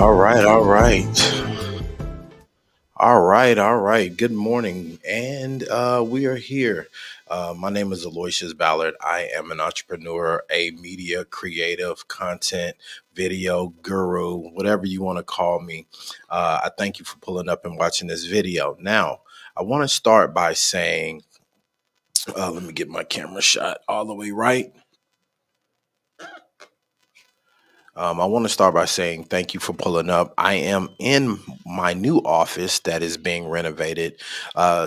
All right, all right. All right. Good morning. And we are here. My name is Aloysius Ballard. I am an entrepreneur, a media creative, content, video guru, whatever you want to call me. I thank you for pulling up and watching this video. Now, I want to start by saying, let me get my camera shot all the way right. I want to start by saying thank you for pulling up. I am in my new office that is being renovated.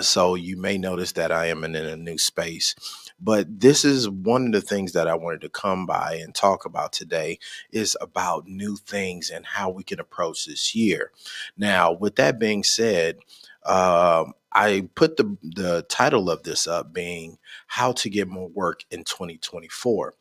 So you may notice that I am in a new space. But this is one of the things that I wanted to come by and talk about today is about new things and how we can approach this year. Now, with that being said, I put the title of this up being how to get more work in 2024.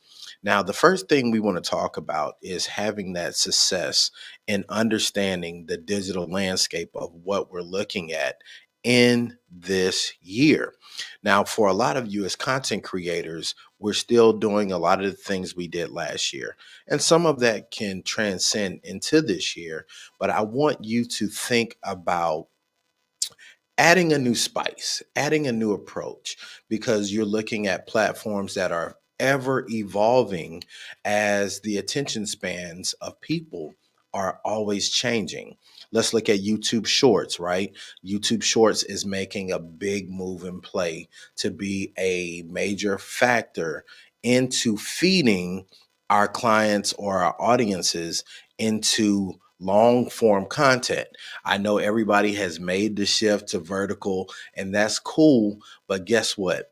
Now, the first thing we want to talk about is having that success in understanding the digital landscape of what we're looking at in this year. Now, for a lot of you as content creators, we're still doing a lot of the things we did last year. And some of that can transcend into this year. But I want you to think about adding a new spice, adding a new approach, because you're looking at platforms that are ever evolving as the attention spans of people are always changing. Let's look at YouTube Shorts, right? YouTube Shorts is making a big move in play to be a major factor into feeding our clients or our audiences into long form content. I know everybody has made the shift to vertical, and that's cool. But guess what?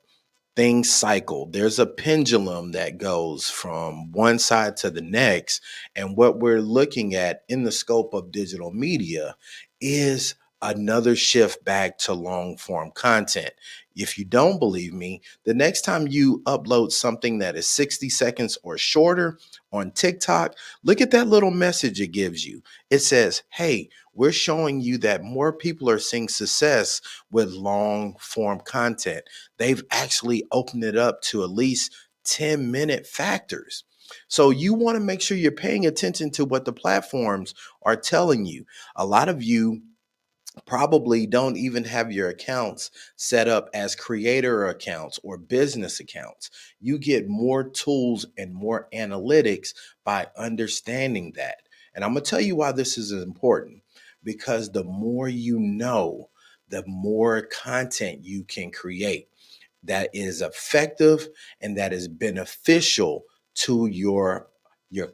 Things cycle. There's a pendulum that goes from one side to the next. And what we're looking at in the scope of digital media is another shift back to long form content. If you don't believe me, the next time you upload something that is 60 seconds or shorter on TikTok, look at that little message it gives you. It says, hey, we're showing you that more people are seeing success with long form content. They've actually opened it up to at least 10-minute factors. So you want to make sure you're paying attention to what the platforms are telling you. A lot of you probably don't even have your accounts set up as creator accounts or business accounts. You get more tools and more analytics by understanding that. And I'm going to tell you why this is important, because the more you know, the more content you can create that is effective and that is beneficial to your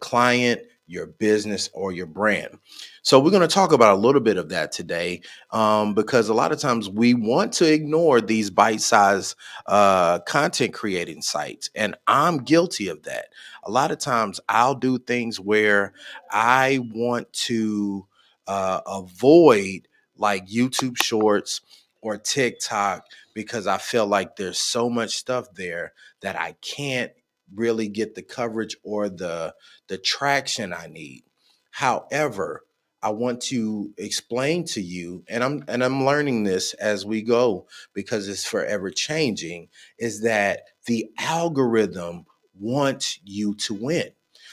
client, your business, or your brand. So we're going to talk about a little bit of that today, because a lot of times we want to ignore these bite-sized content creating sites, and I'm guilty of that. A lot of times I'll do things where I want to avoid like YouTube Shorts or TikTok because I feel like there's so much stuff there that I can't really get the coverage or the traction I need. However, I want to explain to you, and I'm learning this as we go because it's forever changing, is that the algorithm wants you to win.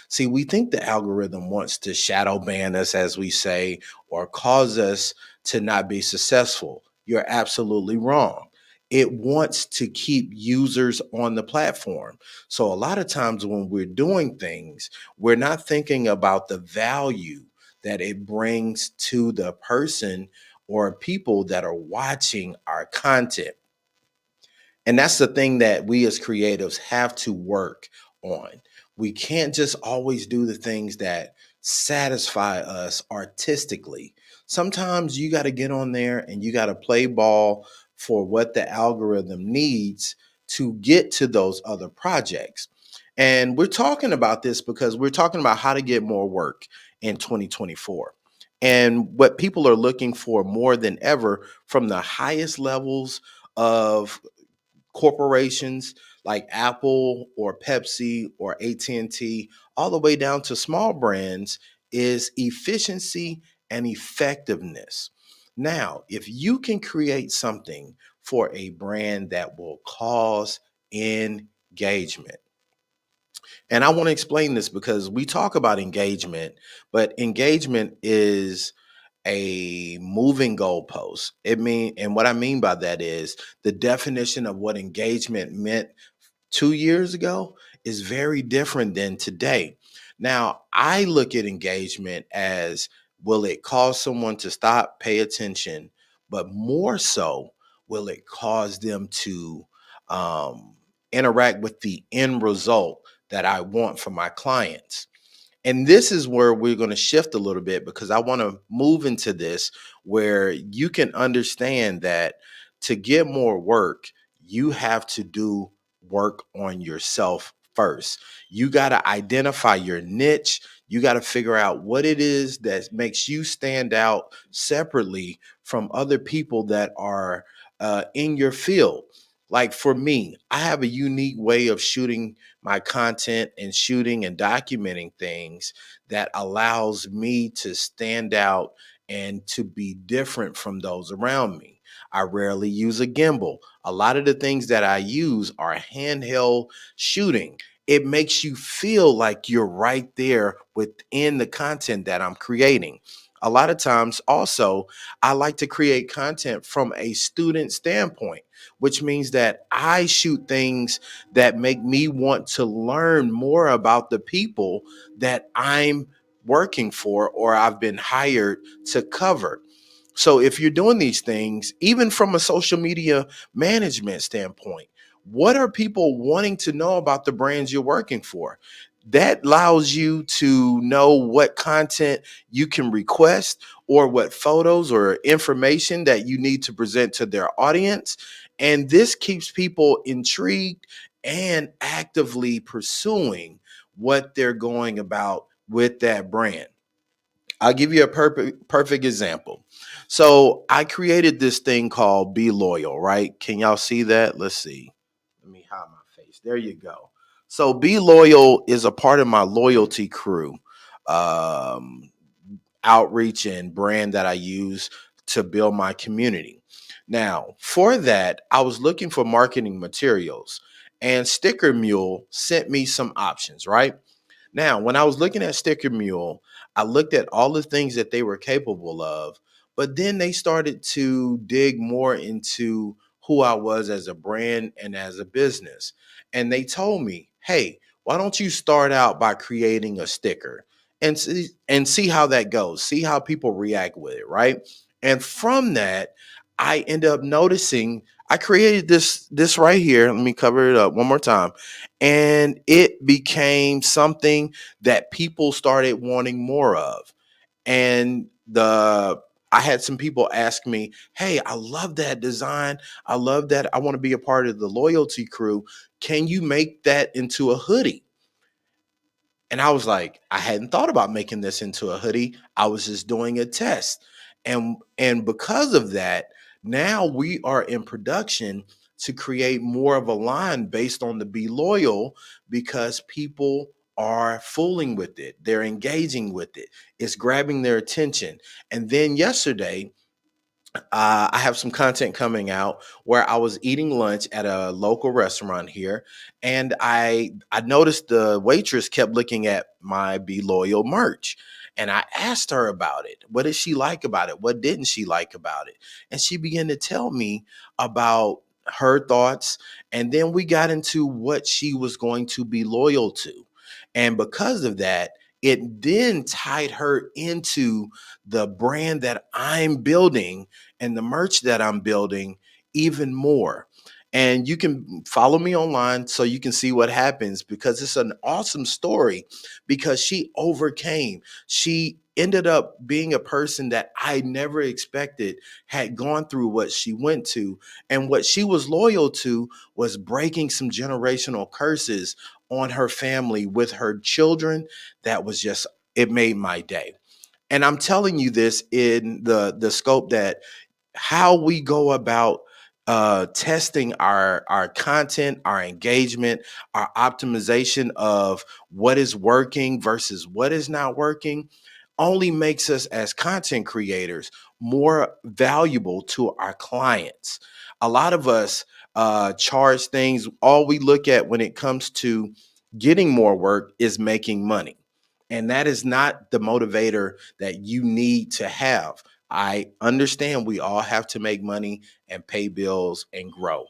See, we think the algorithm wants to shadow ban us, as we say, or cause us to not be successful. You're absolutely wrong. It wants to keep users on the platform. So a lot of times when we're doing things, we're not thinking about the value that it brings to the person or people that are watching our content. And that's the thing that we as creatives have to work on. We can't just always do the things that satisfy us artistically. Sometimes you got to get on there and you got to play ball for what the algorithm needs to get to those other projects. And we're talking about this because we're talking about how to get more work in 2024. And what people are looking for more than ever from the highest levels of corporations like Apple or Pepsi or AT&T, all the way down to small brands, is efficiency and effectiveness. Now, if you can create something for a brand that will cause engagement, And I want to explain this because we talk about engagement, but engagement is a moving goalpost. And what I mean by that is the definition of what engagement meant 2 years ago is very different than today. Now, I look at engagement as, will it cause someone to stop, pay attention, but more so, will it cause them to um, interact with the end result that I want for my clients? And this is where we're going to shift a little bit because I want to move into this where you can understand that to get more work, you have to do work on yourself first. You got to identify your niche. You got to figure out what it is that makes you stand out separately from other people that are in your field. Like for me, I have a unique way of shooting my content and shooting and documenting things that allows me to stand out and to be different from those around me. I rarely use a gimbal. A lot of the things that I use are handheld shooting. It makes you feel like you're right there within the content that I'm creating. A lot of times, also, I like to create content from a student standpoint, which means that I shoot things that make me want to learn more about the people that I'm working for or I've been hired to cover. So if you're doing these things, even from a social media management standpoint, what are people wanting to know about the brands you're working for? That allows you to know what content you can request or what photos or information that you need to present to their audience. And this keeps people intrigued and actively pursuing what they're going about with that brand. I'll give you a perfect example. So I created this thing called Be Loyal, right? Can y'all see that? Let's see. Let me hide my face. There you go. So Be Loyal is a part of my loyalty crew um, outreach and brand that I use to build my community. Now, for that, I was looking for marketing materials, and Sticker Mule sent me some options, right? Now, when I was looking at Sticker Mule, I looked at all the things that they were capable of, but then they started to dig more into who I was as a brand and as a business. And they told me, hey, why don't you start out by creating a sticker and see how that goes, see how people react with it, right? And from that, I end up noticing I created this right here. Let me cover it up one more time, and it became something that people started wanting more of. And the I had some people ask me, "Hey, I love that design. I love that. I want to be a part of the loyalty crew. Can you make that into a hoodie?" And I was like, I hadn't thought about making this into a hoodie. I was just doing a test. And because of that, now we are in production to create more of a line based on the Be Loyal because people are fooling with it. They're engaging with it. It's grabbing their attention. And then yesterday, I have some content coming out where I was eating lunch at a local restaurant here, and I noticed the waitress kept looking at my Be Loyal merch, and I asked her about it. What did she like about it? What didn't she like about it? And she began to tell me about her thoughts, and then we got into what she was going to be loyal to, and because of that, it then tied her into the brand that I'm building and the merch that I'm building even more. And you can follow me online so you can see what happens because it's an awesome story because she overcame. She ended up being a person that I never expected had gone through what she went to. And what she was loyal to was breaking some generational curses on her family with her children. That was just, it made my day. And I'm telling you this in the scope that how we go about testing our content, our engagement, our optimization of what is working versus what is not working only makes us as content creators more valuable to our clients. A lot of us charge things. All we look at when it comes to Getting more work is making money. And that is not the motivator that you need to have. I understand we all have to make money and pay bills and grow.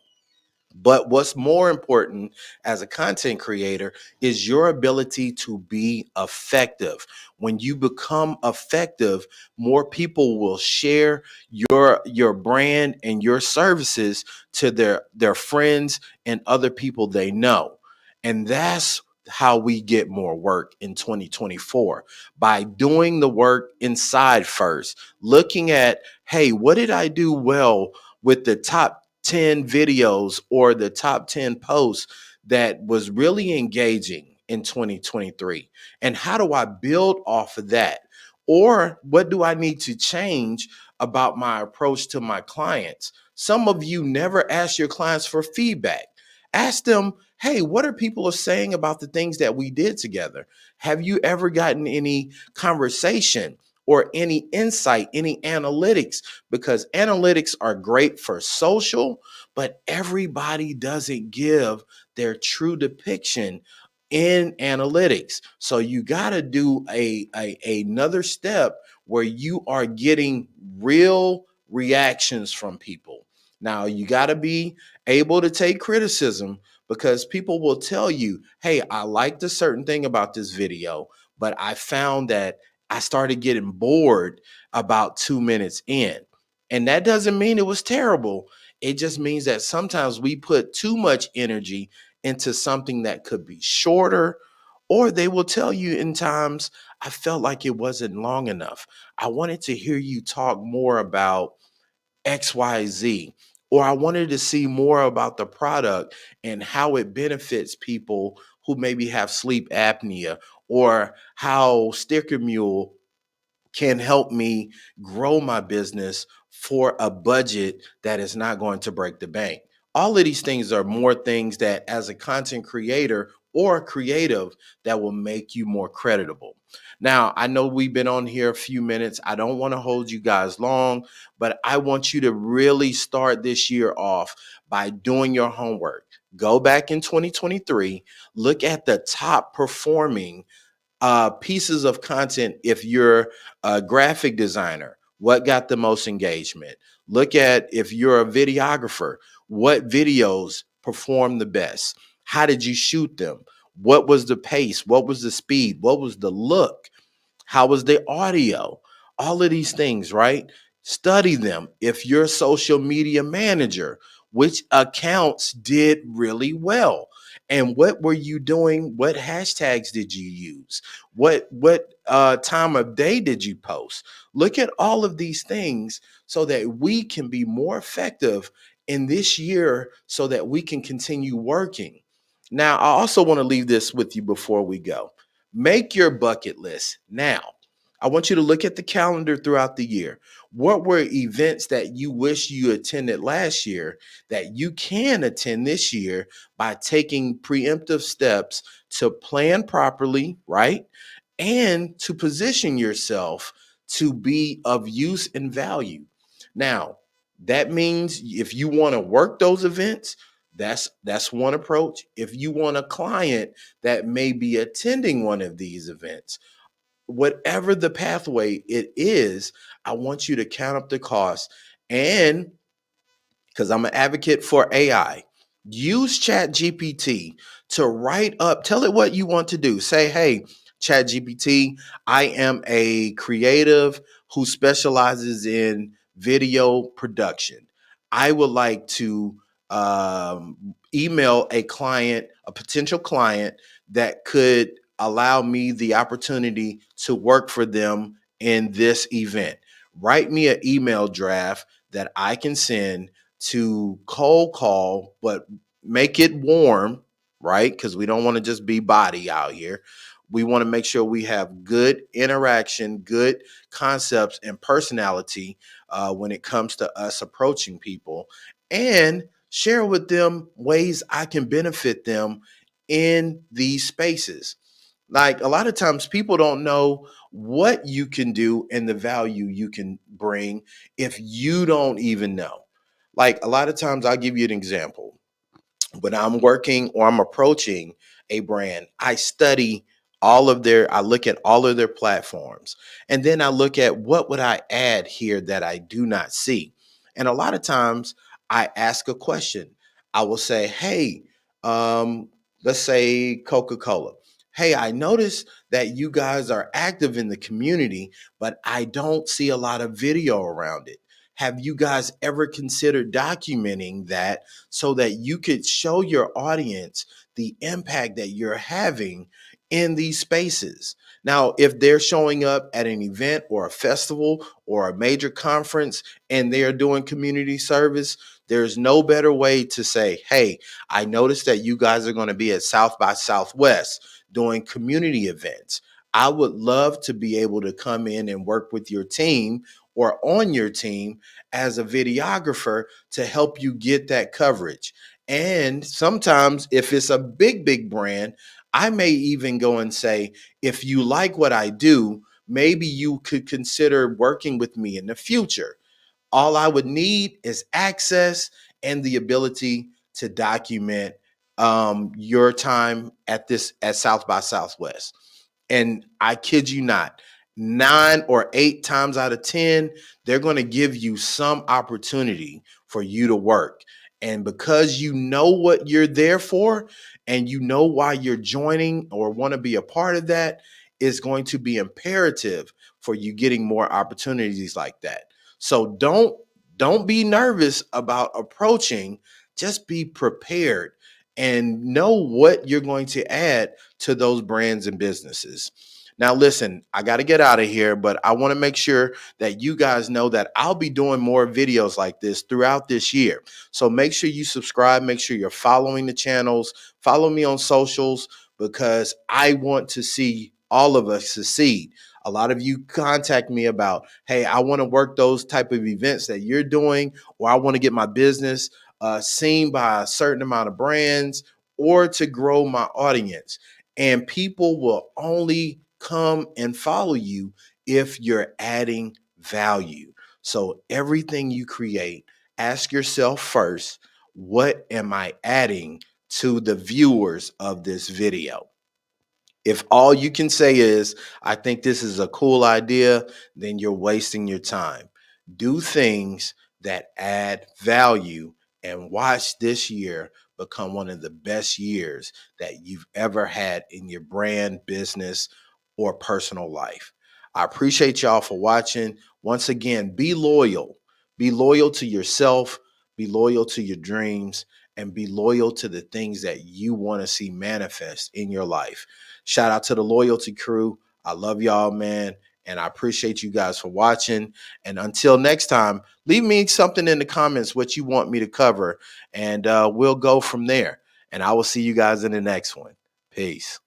But what's more important as a content creator is your ability to be effective. When you become effective, more people will share your brand and your services to their friends and other people they know. And that's how we get more work in 2024, by doing the work inside first, looking at, hey, what did I do well with the top 10 videos or the top 10 posts that was really engaging in 2023? And how do I build off of that? Or what do I need to change about my approach to my clients? Some of you never ask your clients for feedback. Ask them, hey, what are people saying about the things that we did together? Have you ever gotten any conversation or any insight, any analytics? Because analytics are great for social, but everybody doesn't give their true depiction in analytics. So you got to do another step where you are getting real reactions from people. Now you got to be able to take criticism, because people will tell you, hey, I liked a certain thing about this video, but I found that I started getting bored about 2 minutes in. And that doesn't mean it was terrible. It just means that sometimes we put too much energy into something that could be shorter, or they will tell you in times, I felt like it wasn't long enough. I wanted to hear you talk more about XYZ, or I wanted to see more about the product and how it benefits people who maybe have sleep apnea, or how Sticker Mule can help me grow my business for a budget that is not going to break the bank. All of these things are more things that, as a content creator or creative, that will make you more creditable. Now, I know we've been on here a few minutes. I don't want to hold you guys long, but I want you to really start this year off by doing your homework. Go back in 2023, look at the top performing pieces of content. If you're a graphic designer, what got the most engagement? Look at, if you're a videographer, what videos perform the best? How did you shoot them? What was the pace? What was the speed? What was the look? How was the audio? All of these things, right? Study them. If you're a social media manager, which accounts did really well? And what were you doing? What hashtags did you use? What time of day did you post? Look at all of these things so that we can be more effective in this year, so that we can continue working. Now, I also want to leave this with you before we go. Make your bucket list now. I want you to look at the calendar throughout the year. What were events that you wish you attended last year that you can attend this year, by taking preemptive steps to plan properly, right? And to position yourself to be of use and value. Now, that means if you want to work those events, that's one approach. If you want a client that may be attending one of these events, whatever the pathway it is, I want you to count up the cost. And because I'm an advocate for AI, use Chat GPT to write up, tell it what you want to do. Say, hey, Chat GPT, I am a creative who specializes in video production. I would like to email a client, a potential client, that could allow me the opportunity to work for them in this event. Write me an email draft that I can send to cold call, but make it warm, right? Because we don't want to just be body out here. We want to make sure we have good interaction, good concepts, and personality when it comes to us approaching people, and share with them ways I can benefit them in these spaces. Like, a lot of times people don't know what you can do and the value you can bring if you don't even know. Like, a lot of times, I'll give you an example. When I'm working or I'm approaching a brand, I look at all of their platforms, and then I look at what would I add here that I do not see. And a lot of times I ask a question. I will say, hey, um, let's say Coca-Cola. Hey, I noticed that you guys are active in the community, but I don't see a lot of video around it. Have you guys ever considered documenting that so that you could show your audience the impact that you're having in these spaces? Now, if they're showing up at an event or a festival or a major conference and they're doing community service, there's no better way to say, hey, I noticed that you guys are going to be at South by Southwest doing community events. I would love to be able to come in and work with your team or on your team as a videographer to help you get that coverage. And sometimes, if it's a big brand, I may even go and say, if you like what I do, maybe you could consider working with me in the future. All I would need is access and the ability to document your time at South by Southwest. And I kid you not, 9 or 8 times out of 10, they're going to give you some opportunity for you to work. And because you know what you're there for and you know why you're joining or want to be a part of that, is going to be imperative for you getting more opportunities like that. So don't be nervous about approaching, just be prepared and know what you're going to add to those brands and businesses. Now, listen, I got to get out of here, but I want to make sure that you guys know that I'll be doing more videos like this throughout this year. So make sure you subscribe, make sure you're following the channels, follow me on socials, because I want to see all of us succeed. A lot of you contact me about, hey, I want to work those type of events that you're doing, or I want to get my business seen by a certain amount of brands, or to grow my audience. And people will only come and follow you if you're adding value. So everything you create, ask yourself first, what am I adding to the viewers of this video? If all you can say is, I think this is a cool idea, then you're wasting your time. Do things that add value and watch this year become one of the best years that you've ever had in your brand, business, or personal life. I appreciate y'all for watching. Once again, be loyal. Be loyal to yourself, be loyal to your dreams, and be loyal to the things that you want to see manifest in your life. Shout out to the loyalty crew. I love y'all, man. And I appreciate you guys for watching. And until next time, leave me something in the comments what you want me to cover, and we'll go from there. And I will see you guys in the next one. Peace.